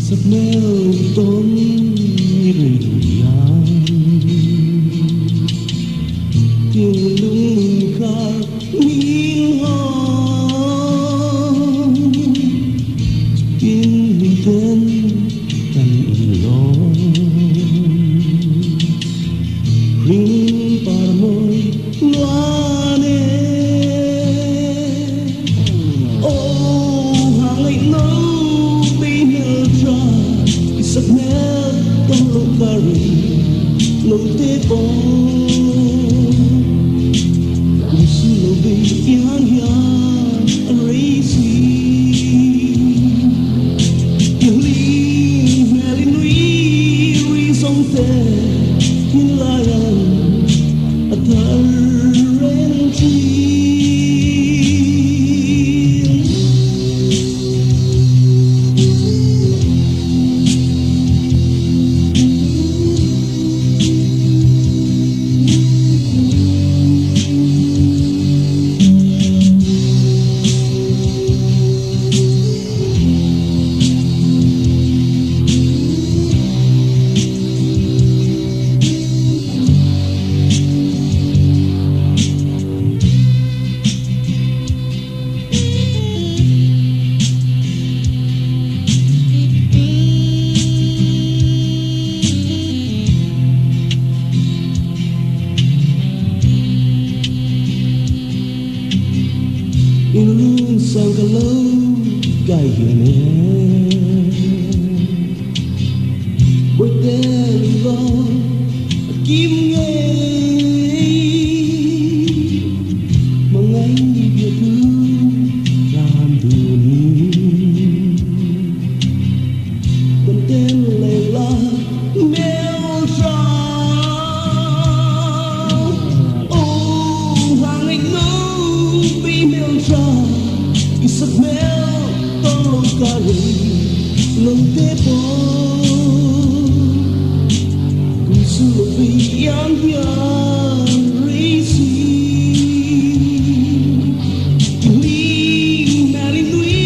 giấc mơ tối rơi đủ dài tiếng lung khát nhìn hòn tiếng linh tên cần lo ring par môi loane oh hàng ngày nấu bên ra giấc mơ trong lối cari lối tế bóng Silo be yang yang raisi Kili meli nui rizong te Kilayan atar renci Ilung sang kalau gayane Boten lo kim nghe Mangai dia tu ram duni Boten lela mel tra Oh hang anh no be mel tra giấc mơ trong lối cari lối tế bóng cùng sự vì yang yang raisi Kili meli nui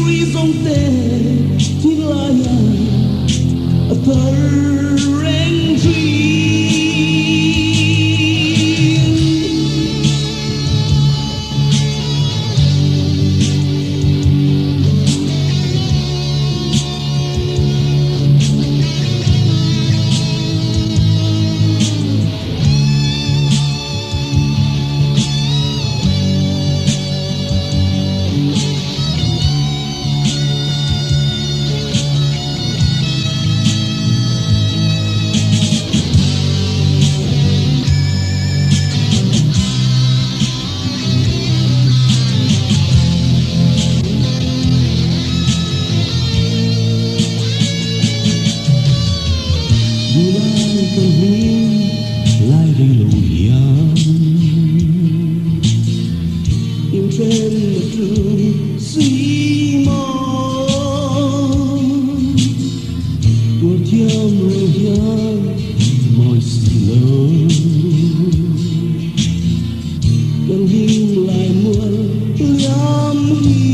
rizong te Kilayan atar renci Mulai terhim lai đi lùi yang in trên mặt trường xi măng của thiam rồi yang mọi sự lớn gần hình lại muôn liam hi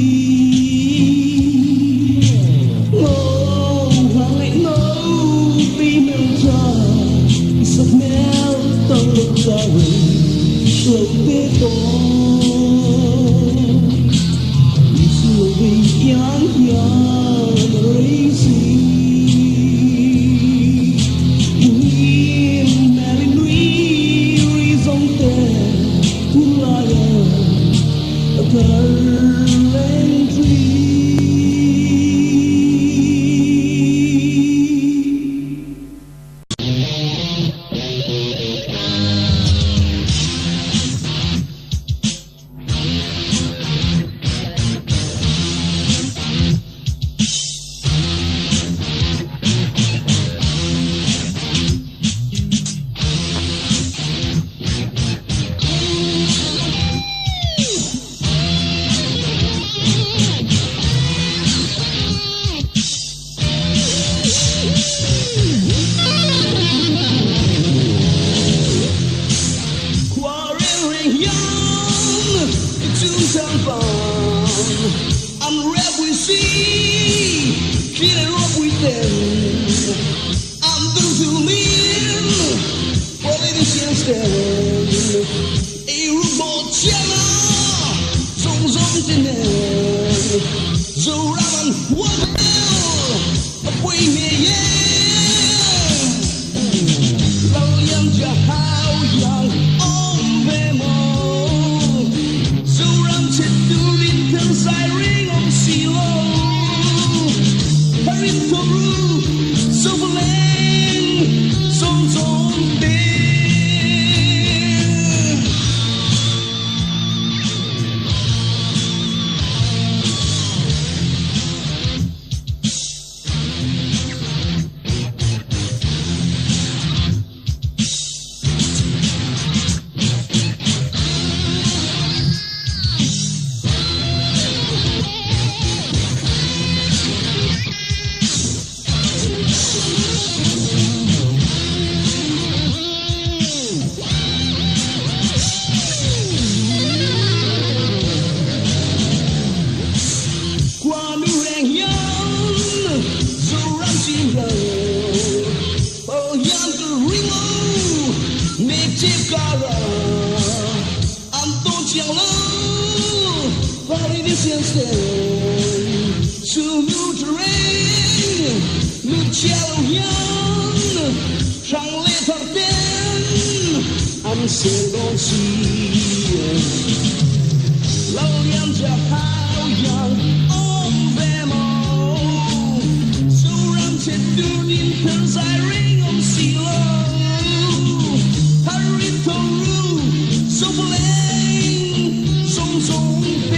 giấc mơ trong lối cari lối tế bóng Silo be yang yang raisi Kili meli nui rizong te Kilayan atar renci 面老两家好样，就让前途变成赛瑞昂西路，他人投入，受不了，种种病。写东西，老两家好样就让前途变成赛瑞昂西路，他人投入，受不了，种种病。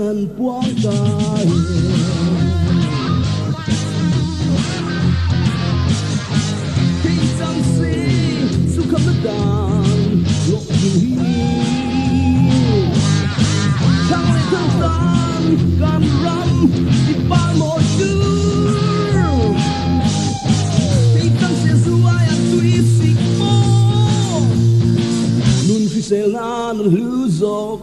ngàn quang cài khi giang si su khắp đất đàn lộ gì thăng lên thương tan gan rắm đi ba một đứa khi giang si su ai ăn tuy xịt mô nun phi sẽ lan lưu dọc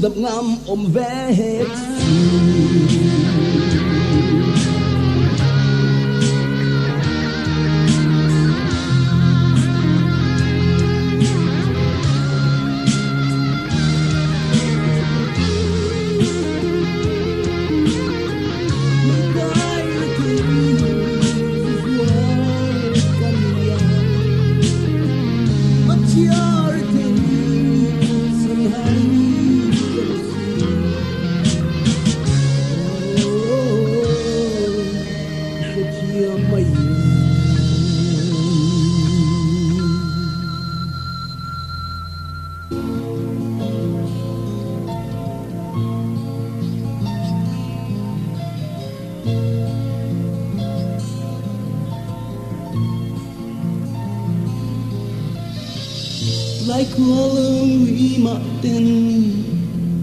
đập ngắm ôm vé hết lại qua lối mà tên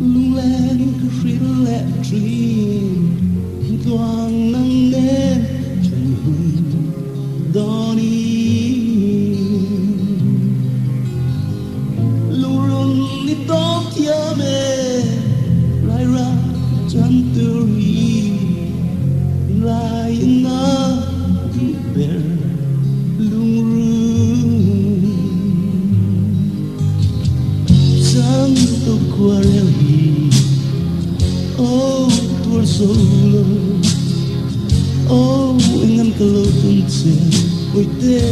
lung lên cứ khít lẹ truyền thoáng nắng đêm trần hương đó đi lung run đi tóc thia mê lại ra chân tư ri lại na ber lung Santo Quarelli, oh tuo solo, oh ingan kalau tunce oite.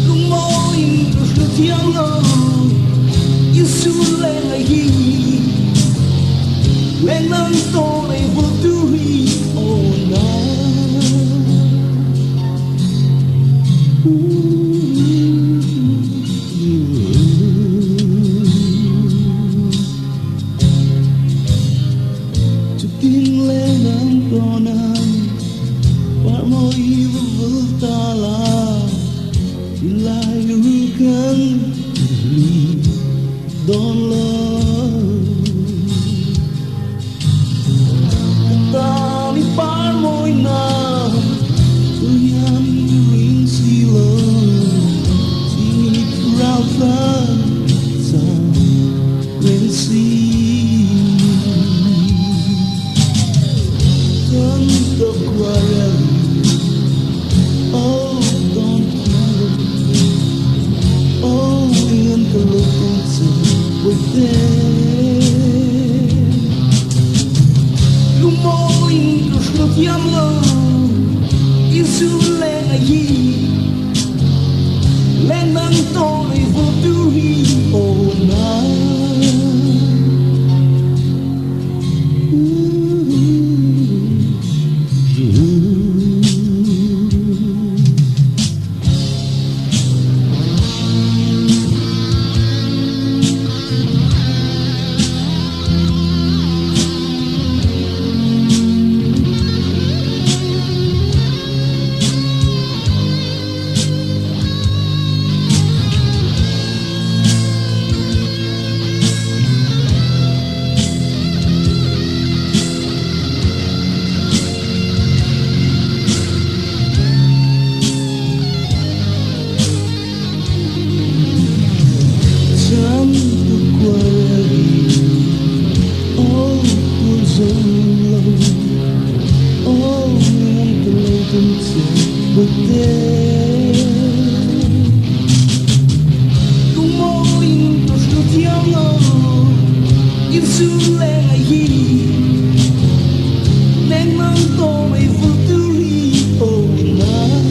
Lumoy terus tiang lo, Yesu lagi, lengan tole boturi oh na. Don't love ta đi bán môi nào tôi nhắm ring xì lơ chỉ rao ra sao lên xì cơn tóc qua rèn oh don't love oh ingin kelupaan Lumoy terus ngetiam lo Isu lagi Lenang tole boturi oh na lên ngày hi nên mang tô mây vô tư hi tô na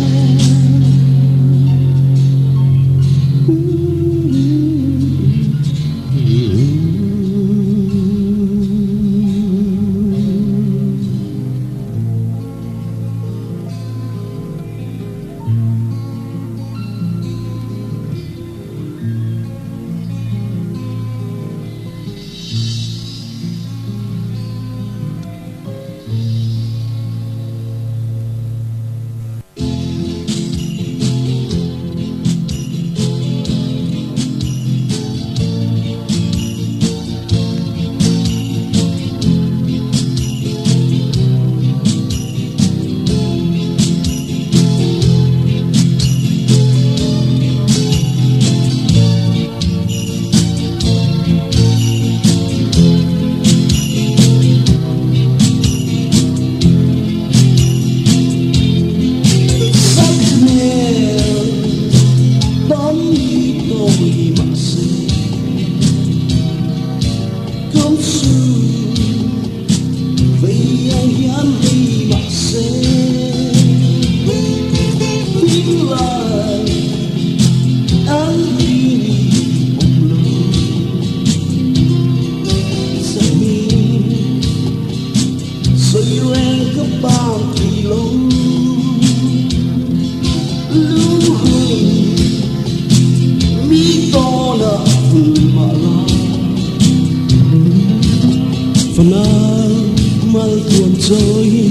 mal tuôn trôi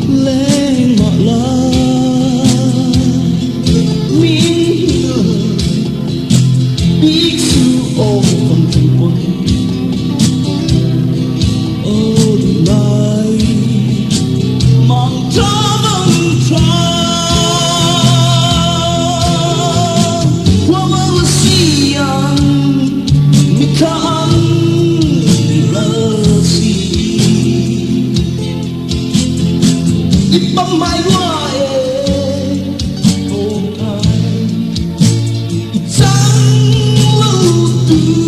lên mọi lá miếng biết sự ôm còn thành quân ô lại mong cho mong cho qua mơ siang mi kan Băm mai hoa ôm ai trắng lưu tư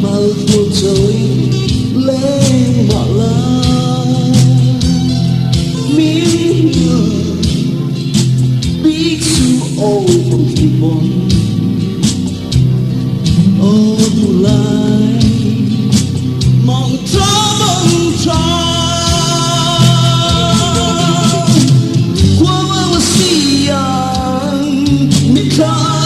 mal tuôn trôi lên mọi lá miếng người biết sự ôm bằng tình bon ô tu lại mong cho qua mơ siang mi kan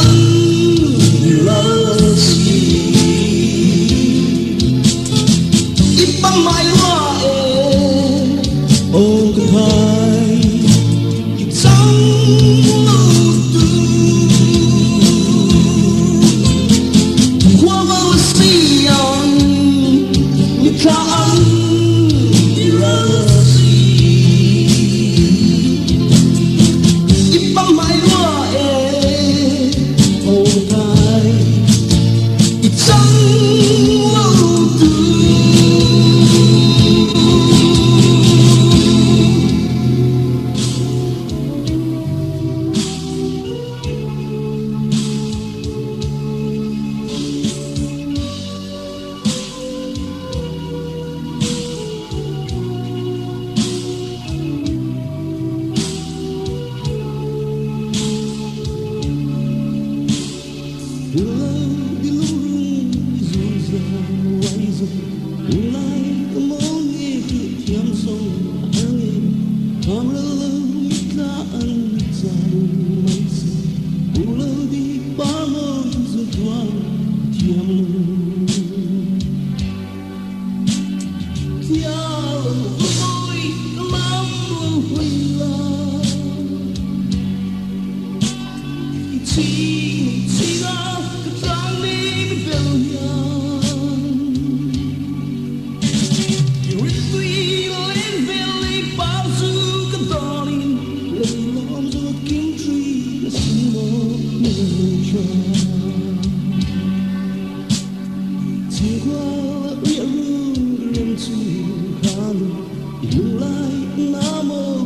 lung lai nam mô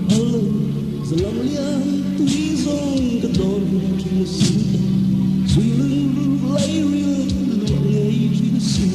Phật giờ lòng liên tuy dòng cái đòn trên xin suy lưng lấy riêng luộc ngày trên xin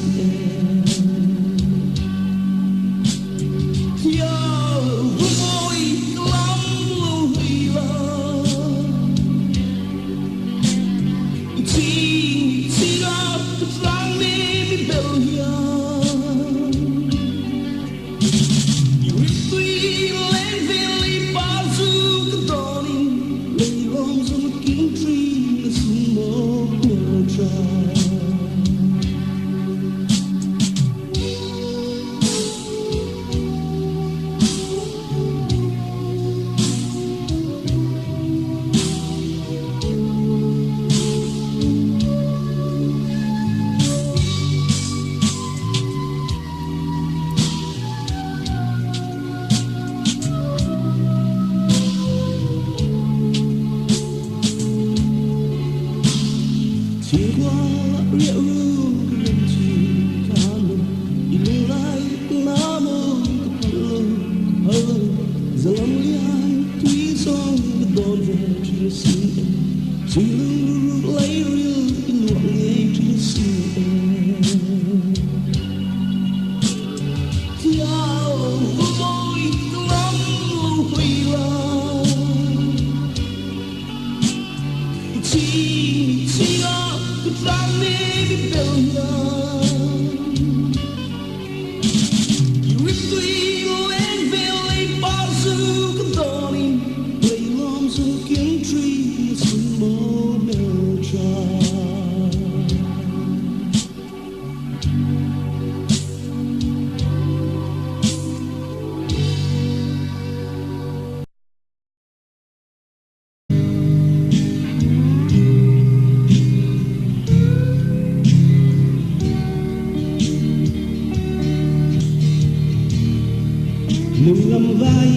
nâng ngầm vai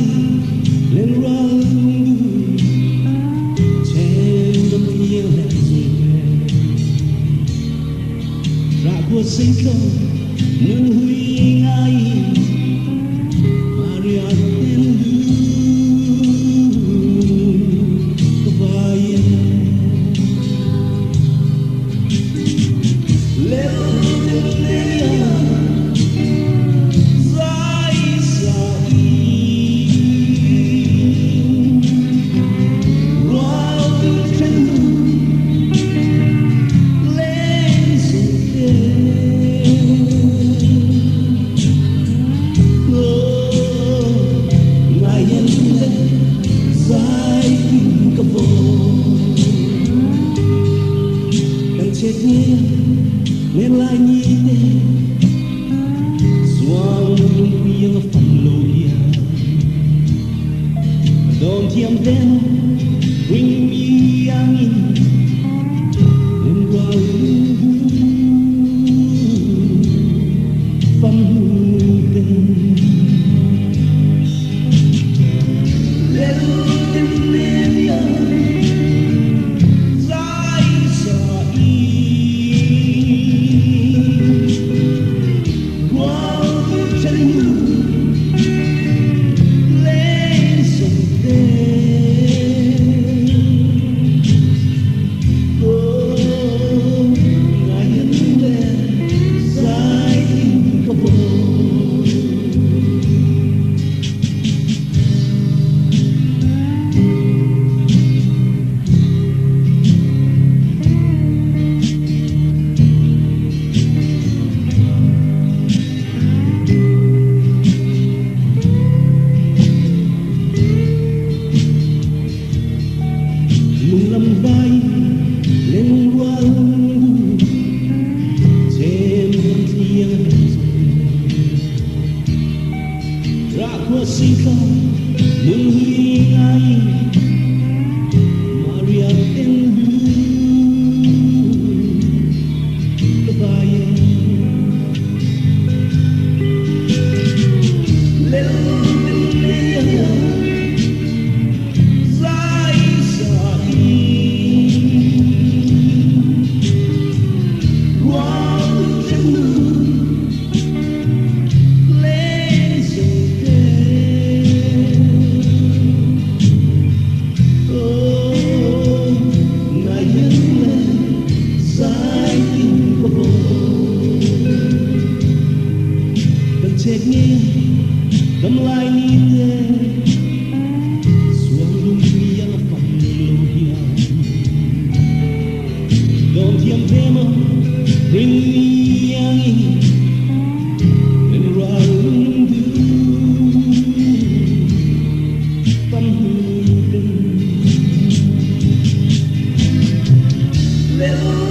lên răng trên đôi yêu hẹn rồi ra cuộc sinh không nâng huy ngay Maria tên vai nên lại nhìn xoang quyên phần lối đón thiêm đen bring me angin nên qua phần tên lên tên lên tâm lai ni te suang lung yang pang lo hiam don tiam tema bring me yang and round pan hương leo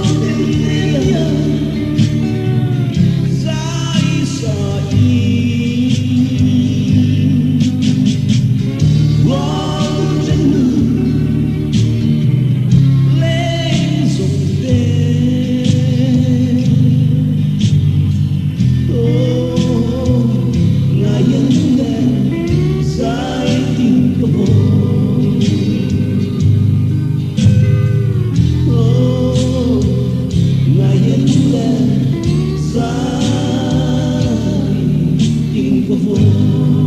before